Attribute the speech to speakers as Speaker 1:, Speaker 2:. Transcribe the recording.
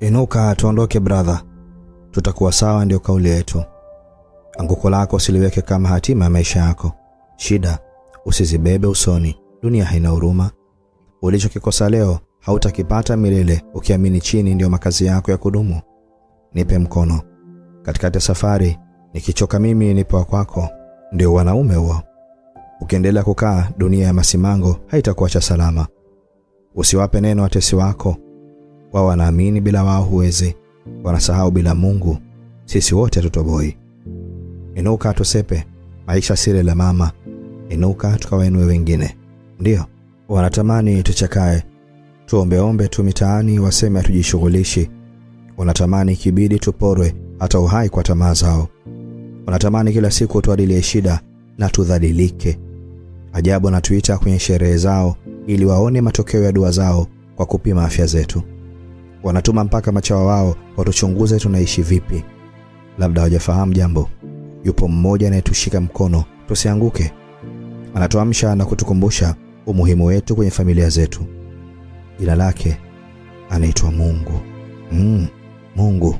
Speaker 1: Inuka tuondoke brother. Tutakuwa sawa, ndio kauli yetu. Anguko lako usiliweke kama hatima ya maisha yako. Shida usizibebe usoni. Dunia haina huruma. Ulichokikosa leo hautakipata milele, ukiamini chini ndio makazi yako ya kudumu. Nipe mkono katikati ya safari, nikichoka mimi nipe wa kwako. Ndio wanaume huo. Ukiendelea kukaa, dunia ya masimango haitakuacha salama. Usiwape neno watesi wako. Wao wanaamini bila wao huwezi. Wanasahau bila Mungu sisi wote tutoboi. Inuka tusepe, maisha sile la mama. Inuka tukawainue wengine. Ndio wanatamani tuchakae, tuombeombe tu mitaani, waseme hatujishughulishi. Wanatamani kibidi tuporwe hata uhai kwa tamaa zao. Wanatamani kila siku tuadilie shida na tudhalilike. Ajabu na tuita kwenye sherehe zao ili waone matokeo ya dua zao kwa kupima afya zetu. Wanatuma mpaka machawa wao watuchunguze tunaishi vipi. Labda hawajafahamu jambo. Yupo mmoja anayetushika mkono tusianguke. Anatuamsha na kutukumbusha umuhimu wetu kwenye familia zetu. Jina lake anaitwa Mungu. Mungu.